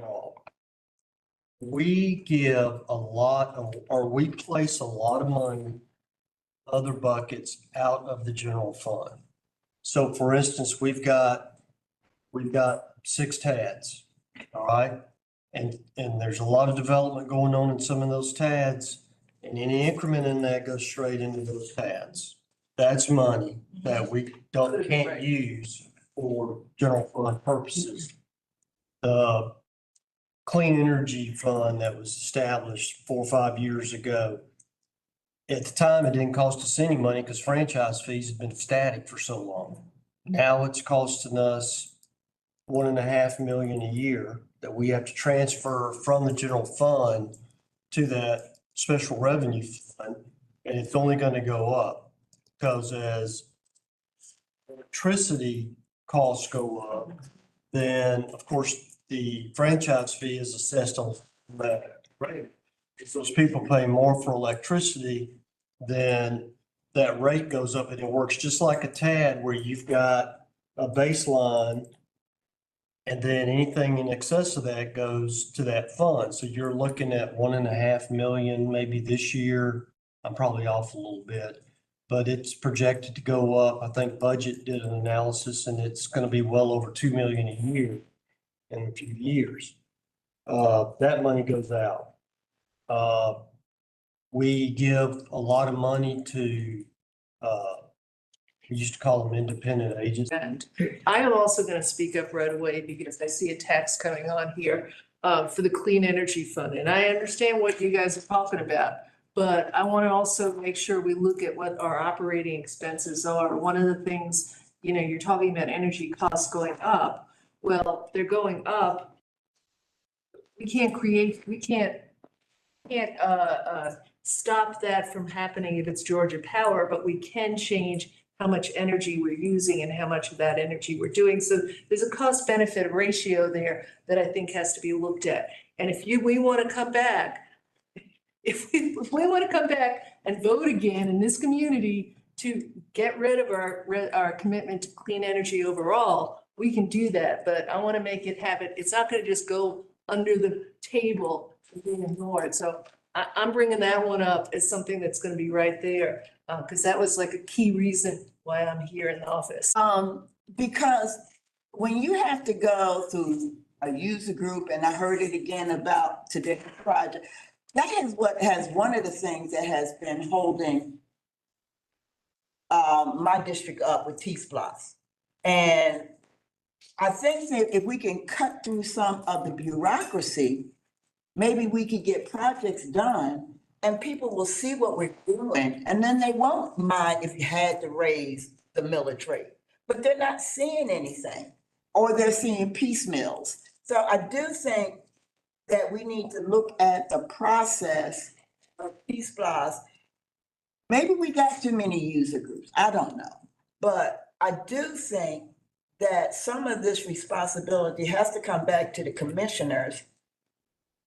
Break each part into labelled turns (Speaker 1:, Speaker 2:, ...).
Speaker 1: at all. We give a lot of, or we place a lot of money, other buckets out of the general fund. So for instance, we've got 6 TADs, all right? And there's a lot of development going on in some of those TADs, and any increment in that goes straight into those TADs. That's money that we can't use for general fund purposes. The Clean Energy Fund that was established 4 or 5 years ago, at the time, it didn't cost us any money because franchise fees had been static for so long. Now it's costing us $1.5 million a year that we have to transfer from the general fund to that special revenue fund. And it's only going to go up because as electricity costs go up, then of course the franchise fee is assessed on that rate. If those people pay more for electricity, then that rate goes up, and it works just like a TAD where you've got a baseline and then anything in excess of that goes to that fund. So you're looking at 1.5 million maybe this year. I'm probably off a little bit, but it's projected to go up. I think Budget did an analysis and it's going to be well over 2 million a year in a few years. That money goes out. We give a lot of money to, we used to call them independent agents.
Speaker 2: And I am also going to speak up right away because I see a text coming on here for the Clean Energy Fund. And I understand what you guys are talking about, but I want to also make sure we look at what our operating expenses are. One of the things, you know, you're talking about energy costs going up. Well, they're going up. We can't stop that from happening if it's Georgia Power, but we can change how much energy we're using and how much of that energy we're doing. So there's a cost benefit ratio there that I think has to be looked at. And if we want to come back, if we want to come back and vote again in this community to get rid of our commitment to clean energy overall, we can do that. But I want to make it happen. It's not going to just go under the table and being ignored. So I'm bringing that one up as something that's going to be right there, because that was like a key reason why I'm here in the office.
Speaker 3: Because when you have to go through a user group, and I heard it again about today's project, that is what has one of the things that has been holding my district up with T-Splosh. And I think that if we can cut through some of the bureaucracy, maybe we could get projects done and people will see what we're doing, and then they won't mind if you had to raise the millage rate. But they're not seeing anything, or they're seeing piecemeals. So I do think that we need to look at the process of T-Splosh. Maybe we got too many user groups, I don't know. But I do think that some of this responsibility has to come back to the commissioners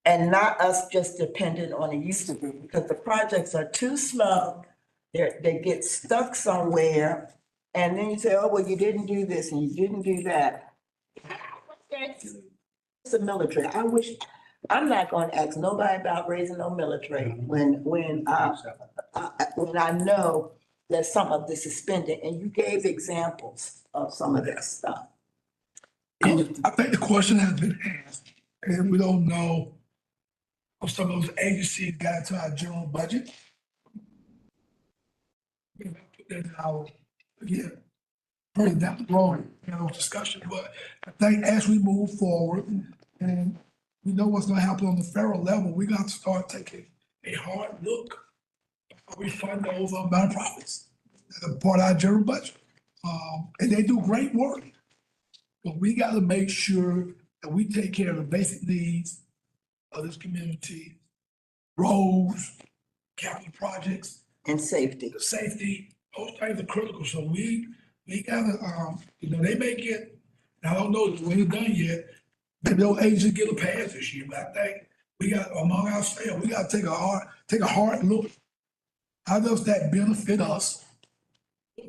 Speaker 3: and not us just dependent on a user group, because the projects are too slow. They get stuck somewhere, and then you say, oh, well, you didn't do this and you didn't do that. It's a military. I'm not going to ask nobody about raising no military when I know that some of this is spending, and you gave examples of some of that stuff.
Speaker 4: I think the question has been asked, and we don't know if some of those agencies got into our general budget. We have to put that in our, again, further down the road, discussion. But I think as we move forward and we know what's going to happen on the federal level, we got to start taking a hard look at how we fund those nonprofits as a part of our general budget. And they do great work, but we got to make sure that we take care of the basic needs of this community: roads, capital projects,
Speaker 3: And safety.
Speaker 4: the safety. Those things are critical. So we gotta, they may get, I don't know, we ain't done yet. Maybe those agencies get a pass this year, but I think we got, among ourselves, we gotta take a hard look. How does that benefit us?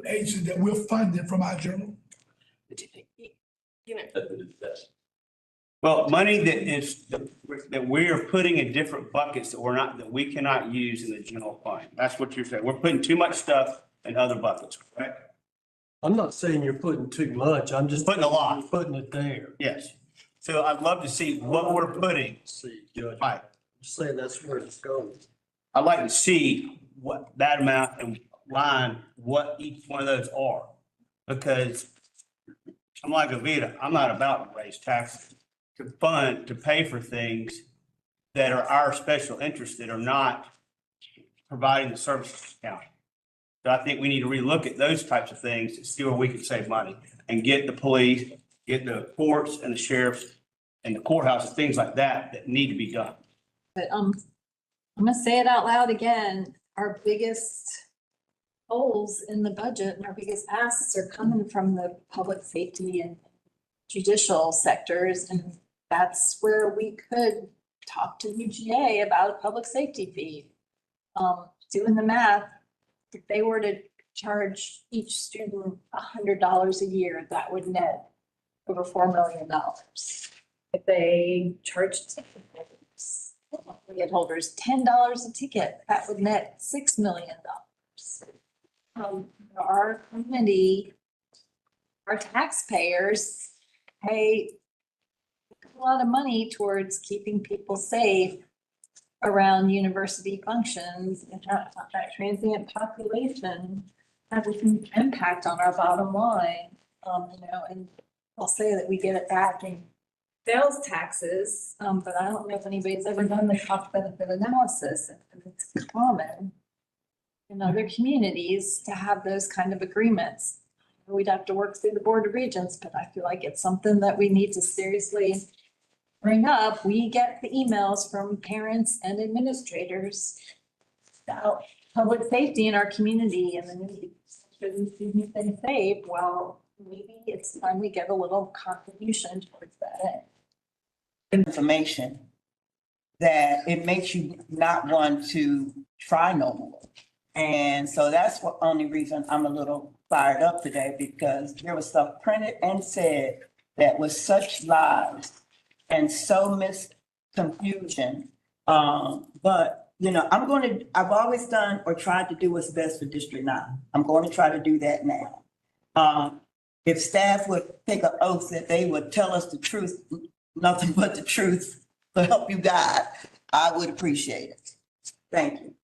Speaker 4: Agencies that we're funding from our general.
Speaker 2: You know,
Speaker 5: Well, money that we are putting in different buckets that we cannot use in the general fund. That's what you're saying. We're putting too much stuff in other buckets, correct?
Speaker 1: I'm not saying you're putting too much. I'm just.
Speaker 5: Putting a lot.
Speaker 1: You're putting it there.
Speaker 5: Yes. So I'd love to see what we're putting.
Speaker 1: See, Judge.
Speaker 5: Right.
Speaker 1: Just saying that's where it's going.
Speaker 5: I'd like to see what that amount and line, what each one of those are. Because I'm like Avita, I'm not about to raise taxes to pay for things that are our special interests that are not providing the services to the county. So I think we need to relook at those types of things to see where we can save money and get the police, get the courts and the sheriffs and the courthouse and things like that need to be done.
Speaker 6: But I'm gonna say it out loud again, our biggest holes in the budget and our biggest asks are coming from the public safety and judicial sectors, and that's where we could talk to UGA about a public safety fee. Doing the math, if they were to charge each student $100 a year, that would net over $4 million. If they charged ticket holders $10 a ticket, that would net $6 million. Our community, our taxpayers pay a lot of money towards keeping people safe around university functions, and that transient population has a huge impact on our bottom line. And I'll say that we get it back in sales taxes, but I don't know if anybody's ever done the cost benefit analysis. And it's common in other communities to have those kind of agreements. We'd have to work through the Board of Regents, but I feel like it's something that we need to seriously bring up. We get the emails from parents and administrators about public safety in our community and the need for students stay safe. Well, maybe it's time we get a little contribution towards that.
Speaker 3: Information that it makes you not want to try no more. And so that's the only reason I'm a little fired up today, because there was stuff printed and said that was such lies and so confusion. But I've always done or tried to do what's best for District 9. I'm going to try to do that now. If staff would take an oath that they would tell us the truth, nothing but the truth to help you God, I would appreciate it. Thank you.